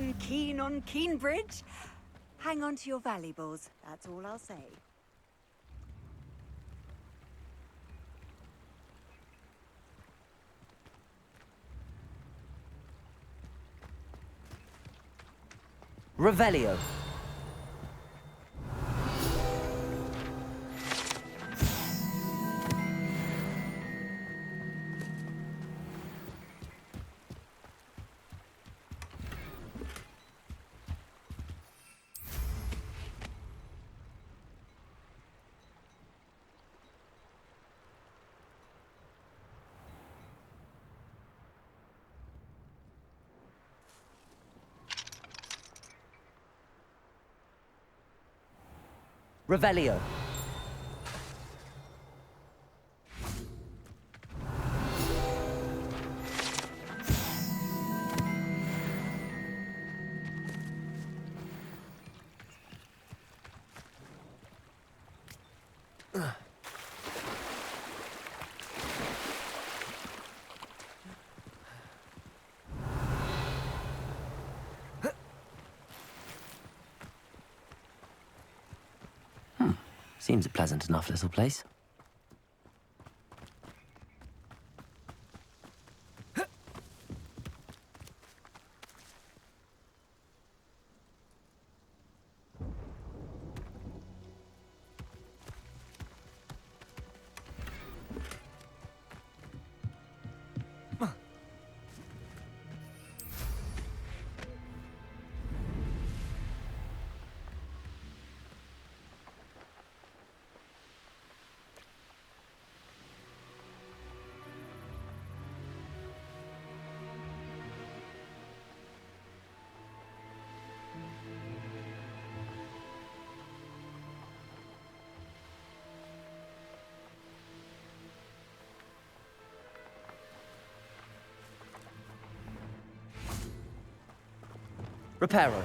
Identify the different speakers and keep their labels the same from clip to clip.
Speaker 1: and keen on Keenbridge? Hang on to your valuables, that's all I'll say.
Speaker 2: Revelio. Revelio. Seems a pleasant enough little place. Reparo.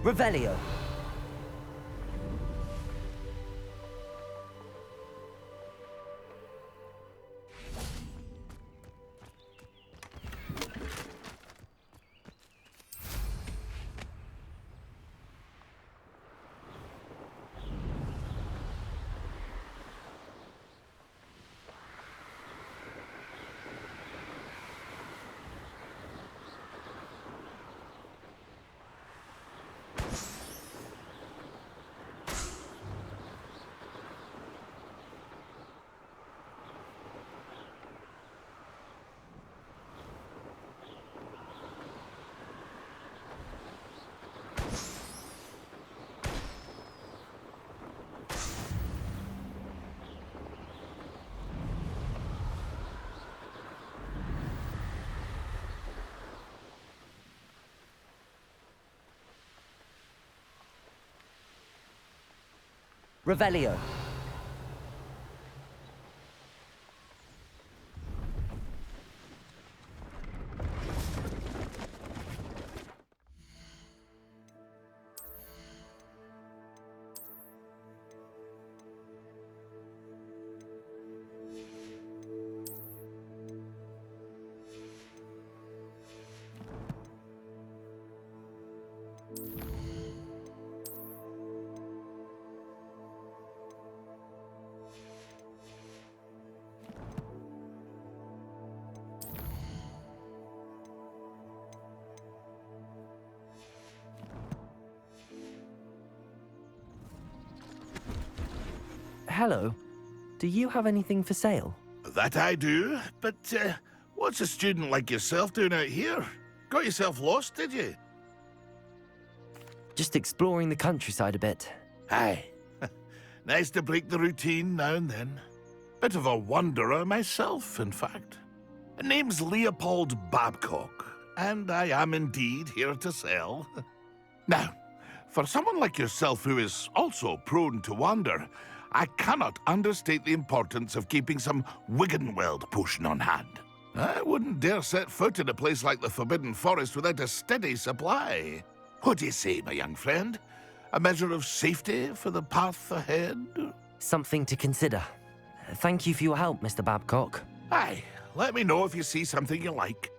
Speaker 2: Revelio. Revelio. hello. Do you have anything for sale?
Speaker 3: That I do, but what's a student like yourself doing out here? Got yourself lost, did you?
Speaker 2: Just exploring the countryside a bit.
Speaker 3: Aye. Nice to break the routine now and then. Bit of a wanderer myself, in fact. Name's Leopold Babcock, and I am indeed here to sell. Now, for someone like yourself who is also prone to wander, I cannot understate the importance of keeping some Wiggenweld potion on hand. I wouldn't dare set foot in a place like the Forbidden Forest without a steady supply. What do you say, my young friend? A measure of safety for the path ahead?
Speaker 2: Something to consider. Thank you for your help, Mr. Babcock.
Speaker 3: Aye, let me know if you see something you like.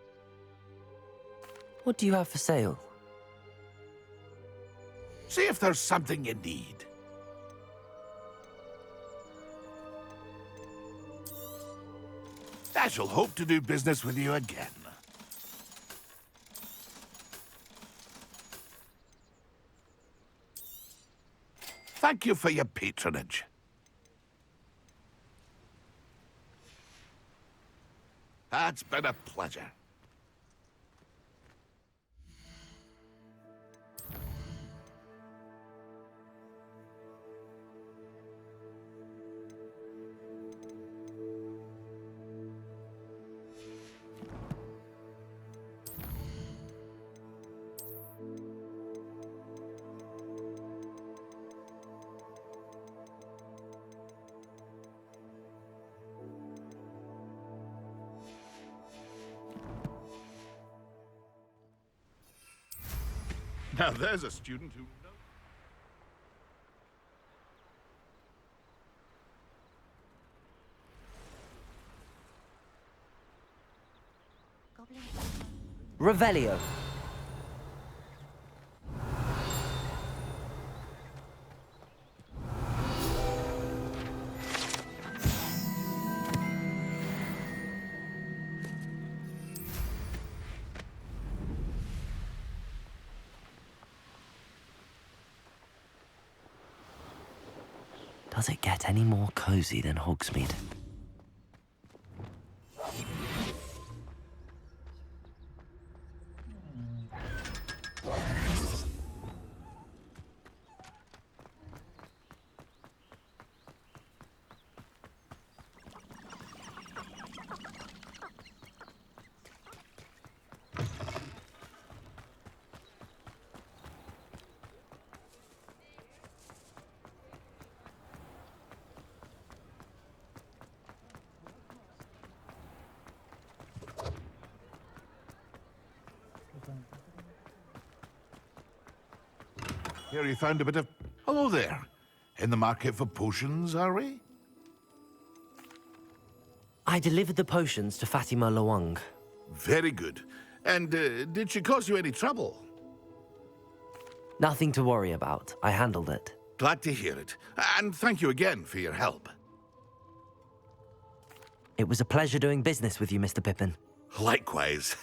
Speaker 2: What do you have for sale?
Speaker 3: See if there's something you need. I shall hope to do business with you again. Thank you for your patronage. That's been a pleasure. Now there's a student who knows.
Speaker 2: Revelio. Does it get any more cozy than Hogsmeade?
Speaker 3: Here you found a bit of... Hello there. In the market for potions, are we?
Speaker 2: I delivered the potions to Fatima Lawang.
Speaker 3: Very good. And did she cause you any trouble?
Speaker 2: Nothing to worry about. I handled it.
Speaker 3: Glad to hear it. And thank you again for your help.
Speaker 2: It was a pleasure doing business with you, Mr. Pippin.
Speaker 3: Likewise.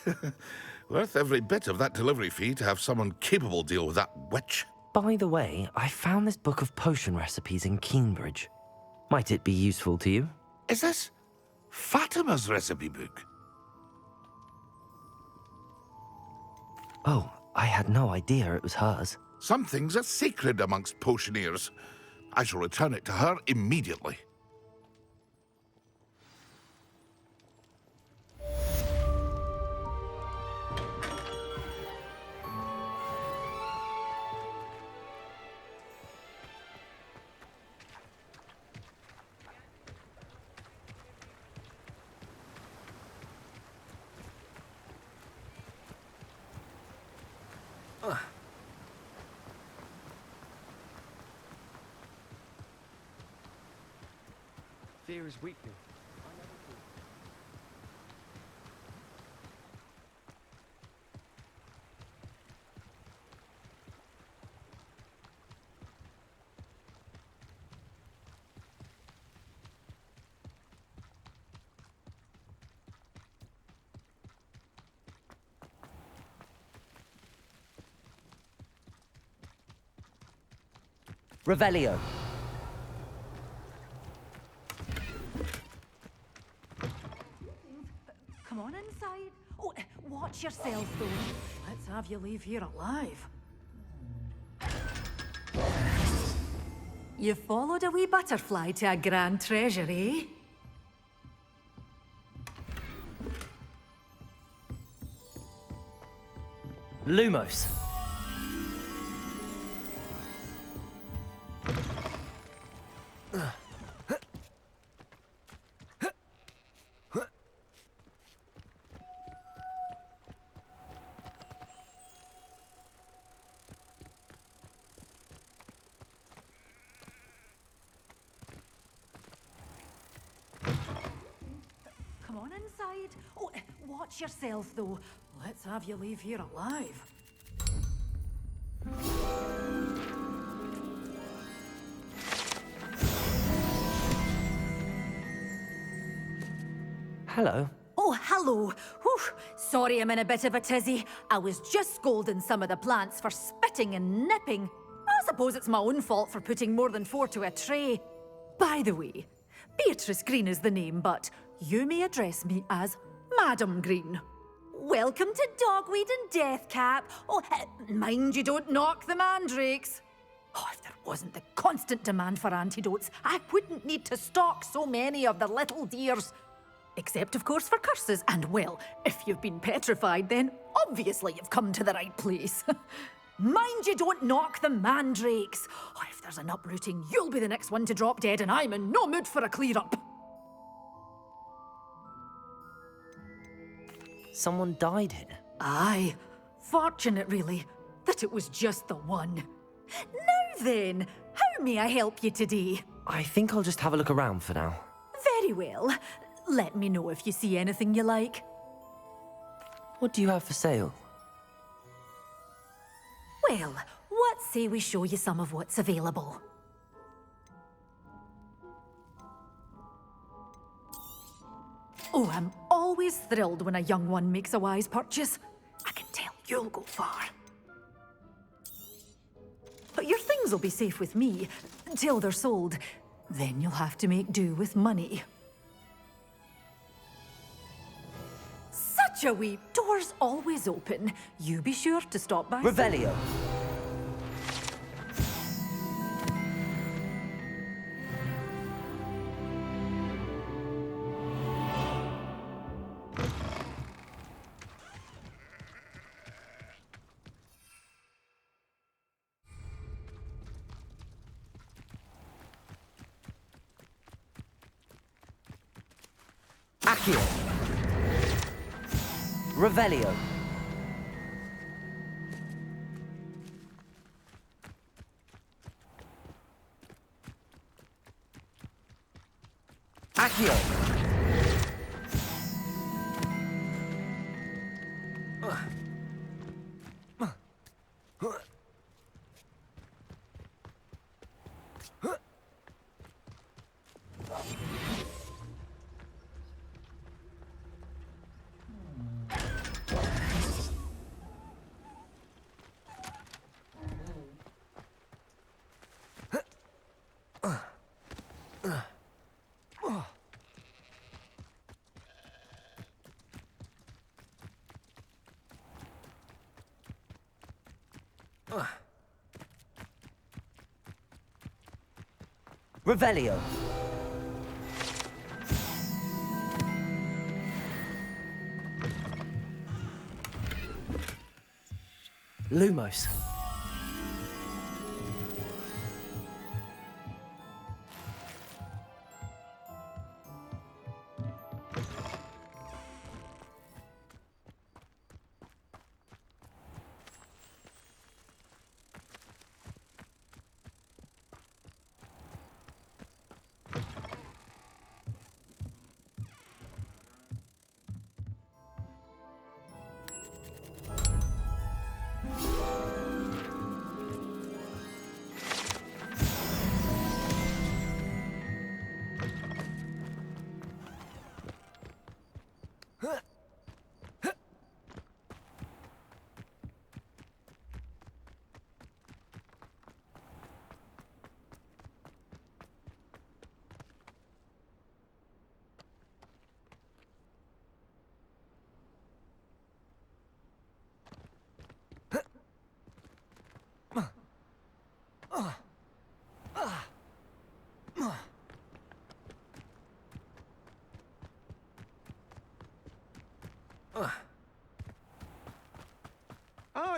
Speaker 3: Worth every bit of that delivery fee to have someone capable deal with that witch.
Speaker 2: By the way, I found this book of potion recipes in Cambridge. Might it be useful to you?
Speaker 3: Is this Fatima's recipe book?
Speaker 2: Oh, I had no idea it was hers.
Speaker 3: Some things are sacred amongst potioneers. I shall return it to her immediately.
Speaker 4: Fear is weakness.
Speaker 2: Revelio.
Speaker 5: watch yourself, though. Let's have you leave here alive. You followed a wee butterfly to a grand treasure, eh?
Speaker 2: Lumos.
Speaker 5: Come on inside. Oh, watch yourself, though. Let's have you leave here alive.
Speaker 2: Hello.
Speaker 5: Oh, hello. Whew. Sorry I'm in a bit of a tizzy. I was just scolding some of the plants for spitting and nipping. I suppose it's my own fault for putting more than 4 to a tray. By the way, Beatrice Green is the name, but you may address me as Madam Green. Welcome to Dogweed and Deathcap. Oh, mind you don't knock the mandrakes. Oh, if there wasn't the constant demand for antidotes, I wouldn't need to stock so many of the little dears. Except, of course, for curses. And, well, if you've been petrified, then obviously you've come to the right place. Mind you don't knock the mandrakes. Oh, if there's an uprooting, you'll be the next one to drop dead, and I'm in no mood for a clear-up.
Speaker 2: Someone died here.
Speaker 5: Aye. Fortunate, really, that it was just the one. Now then, how may I help you today?
Speaker 2: I think I'll just have a look around for now.
Speaker 5: Very well. Let me know if you see anything you like.
Speaker 2: What do you have for sale?
Speaker 5: Well, what say we show you some of what's available? Oh, I'm always thrilled when a young one makes a wise purchase. I can tell you'll go far. But your things will be safe with me until they're sold. Then you'll have to make do with money. Such a wee door's always open. You be sure to stop by.
Speaker 2: Revelio. Accio. Revelio. Accio. Revelio. Lumos.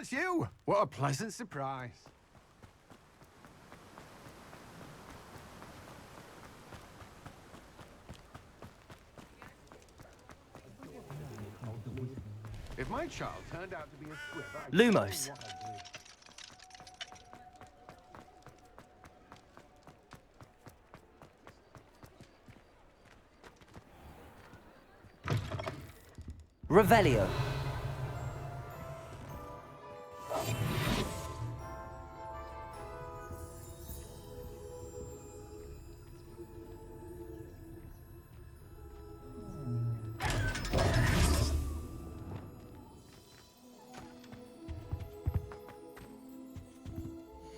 Speaker 6: it's you! What a pleasant surprise. If my child turned out to be a squib, I'd
Speaker 2: Lumos.
Speaker 6: tell you what I'd do.
Speaker 2: Revelio.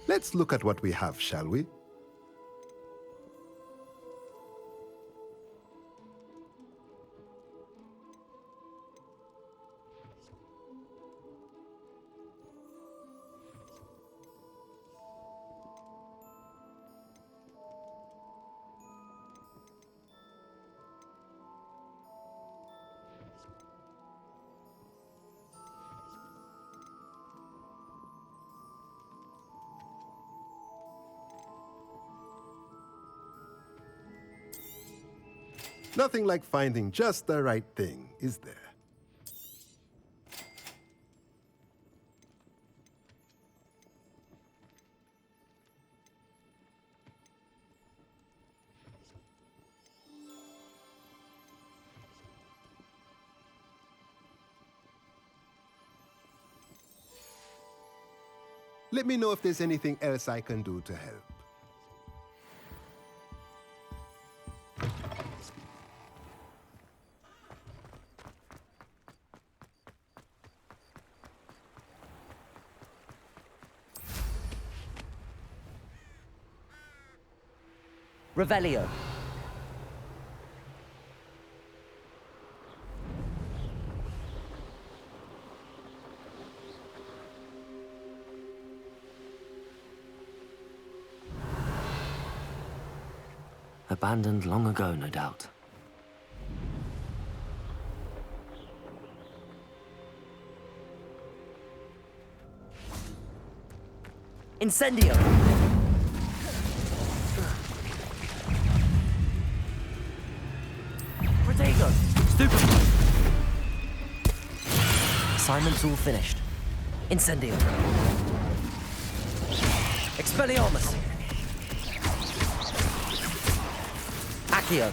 Speaker 7: Let's look at what we have, shall we? Nothing like finding just the right thing, is there? Let me know if there's anything else I can do to help.
Speaker 2: Revelio. Abandoned long ago, no doubt. Incendio! Protego! Stupefy! Assignment's all finished. Incendio! Expelliarmus! Accio!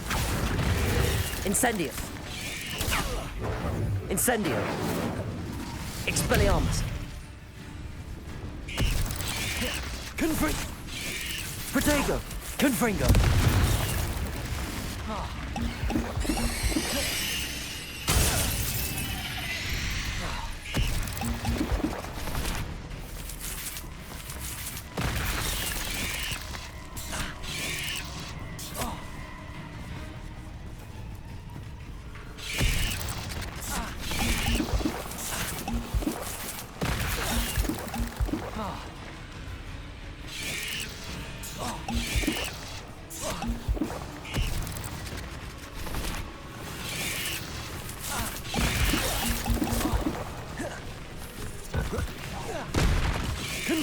Speaker 2: Incendio! Incendio! Expelliarmus! Protego! Confringo!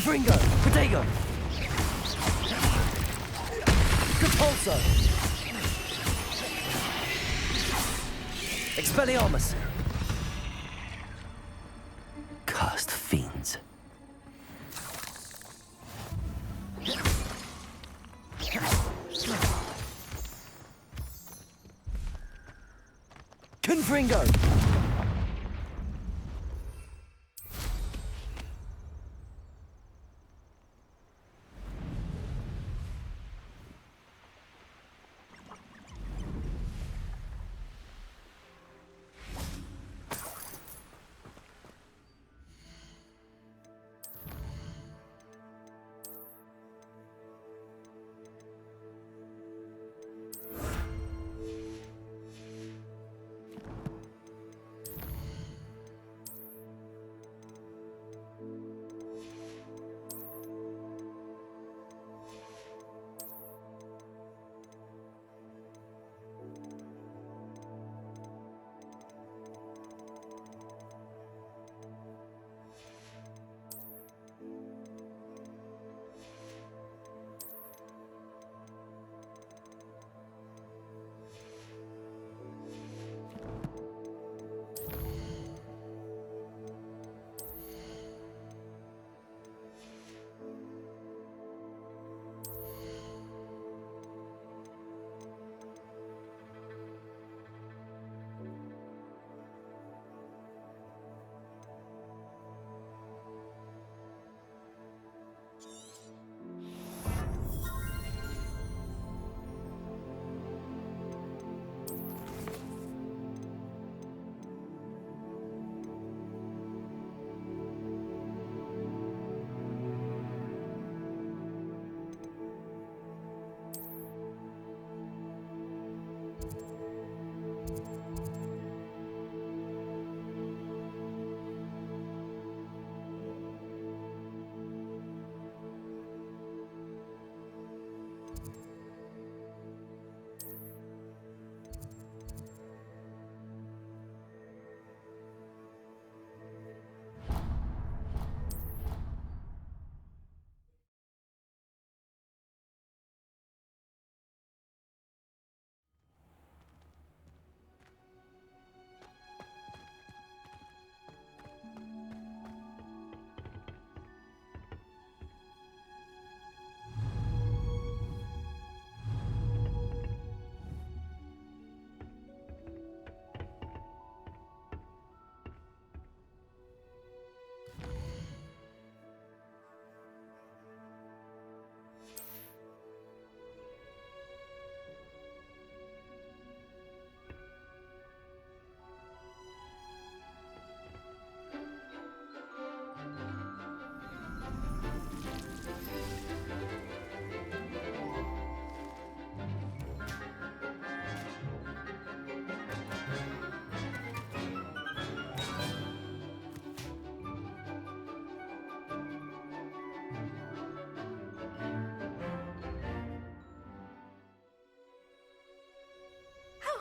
Speaker 2: Confringo! Protego! Repulso! Expelliarmus! Cursed fiends. Confringo!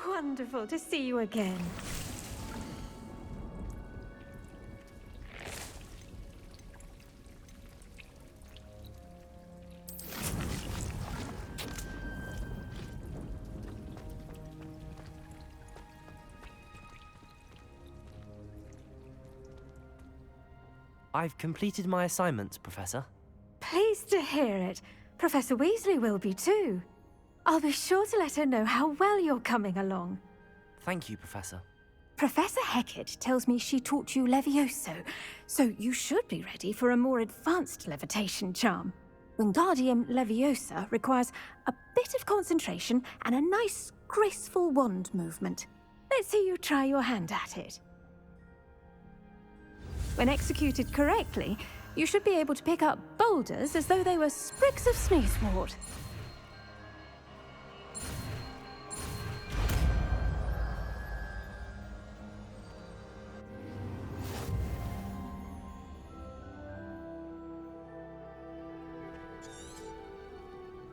Speaker 8: wonderful to see you again.
Speaker 2: I've completed my assignments, Professor.
Speaker 8: Pleased to hear it. Professor Weasley will be too. I'll be sure to let her know how well you're coming along.
Speaker 2: Thank you, Professor.
Speaker 8: Professor Hecat tells me she taught you Levioso, so you should be ready for a more advanced levitation charm. Wingardium Leviosa requires a bit of concentration and a nice, graceful wand movement. Let's see you try your hand at it. When executed correctly, you should be able to pick up boulders as though they were sprigs of sneezewort.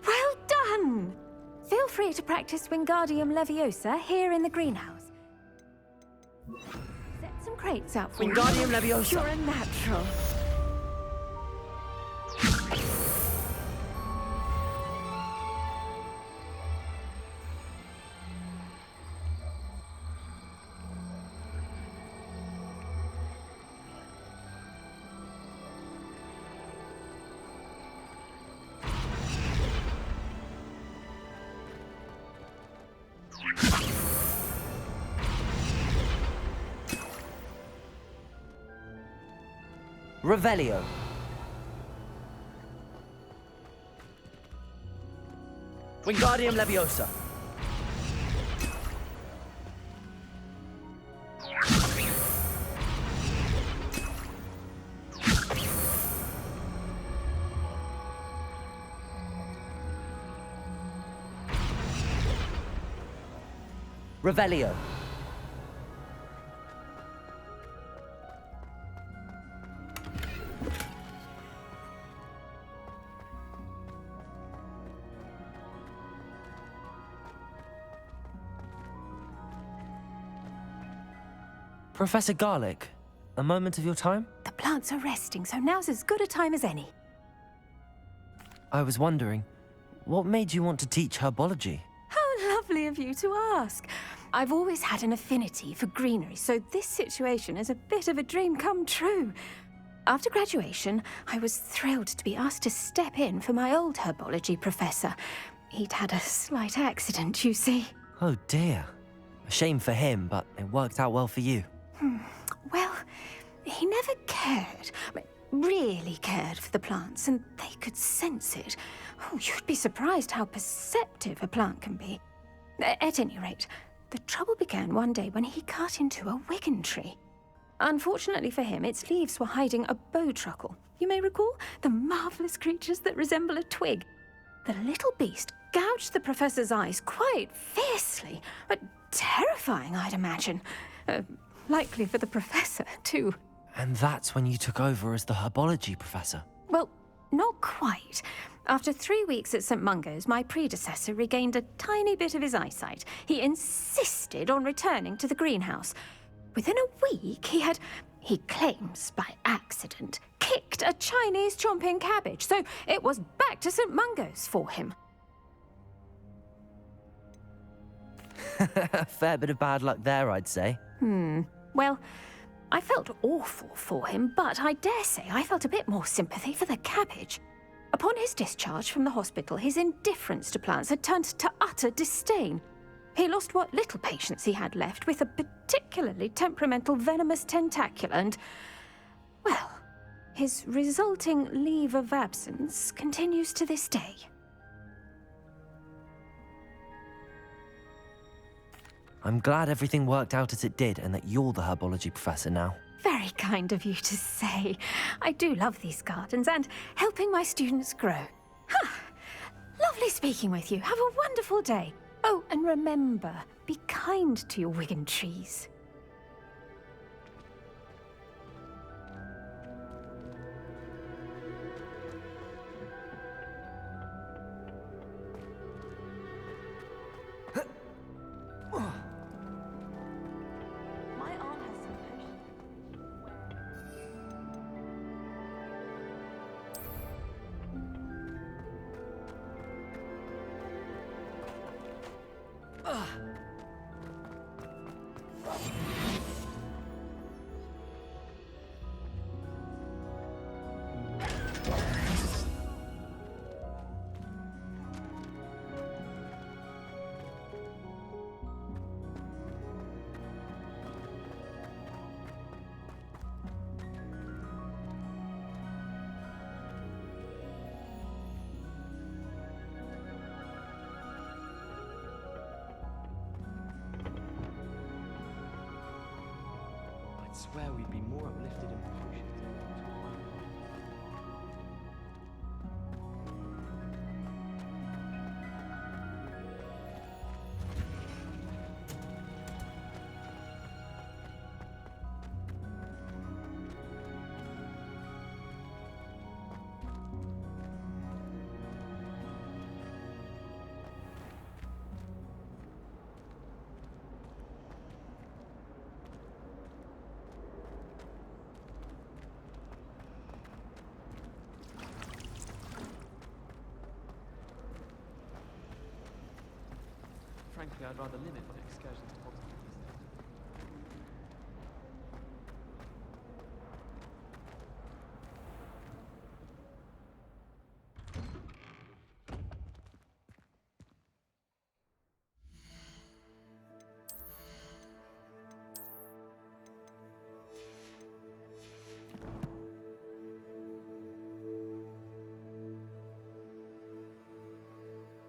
Speaker 8: Well done! Feel free to practice Wingardium Leviosa here in the greenhouse. Set some crates out for you.
Speaker 2: Wingardium Leviosa!
Speaker 8: You're a natural.
Speaker 2: Revelio. Wingardium Leviosa. Revelio. Professor Garlick, a moment of your time?
Speaker 8: The plants are resting, so now's as good a time as any.
Speaker 2: I was wondering, what made you want to teach herbology?
Speaker 8: How lovely of you to ask. I've always had an affinity for greenery, so this situation is a bit of a dream come true. After graduation, I was thrilled to be asked to step in for my old herbology professor. He'd had a slight accident, you see.
Speaker 2: Oh dear. A shame for him, but it worked out well for you.
Speaker 8: Well, he never really cared for the plants, and they could sense it. Oh, you'd be surprised how perceptive a plant can be. At any rate, the trouble began one day when he cut into a Wigan tree. Unfortunately for him, its leaves were hiding a bowtruckle. You may recall the marvellous creatures that resemble a twig. The little beast gouged the professor's eyes quite fiercely, but terrifying, I'd imagine. Likely for the professor, too.
Speaker 2: And that's when you took over as the herbology professor?
Speaker 8: Well, not quite. After 3 weeks at St. Mungo's, my predecessor regained a tiny bit of his eyesight. He insisted on returning to the greenhouse. Within a week, he claims by accident, kicked a Chinese chomping cabbage, so it was back to St. Mungo's for him.
Speaker 2: A fair bit of bad luck there, I'd say.
Speaker 8: Well, I felt awful for him, but I dare say I felt a bit more sympathy for the cabbage. Upon his discharge from the hospital, his indifference to plants had turned to utter disdain. He lost what little patience he had left with a particularly temperamental venomous tentacula and, well, his resulting leave of absence continues to this day.
Speaker 2: I'm glad everything worked out as it did and that you're the herbology professor now.
Speaker 8: Very kind of you to say. I do love these gardens and helping my students grow. Lovely speaking with you. Have a wonderful day. Oh, and remember, be kind to your Wigan trees.
Speaker 4: I'd swear we'd be more uplifted in potions. Frankly, I'd rather limit my excursions to Hogwarts.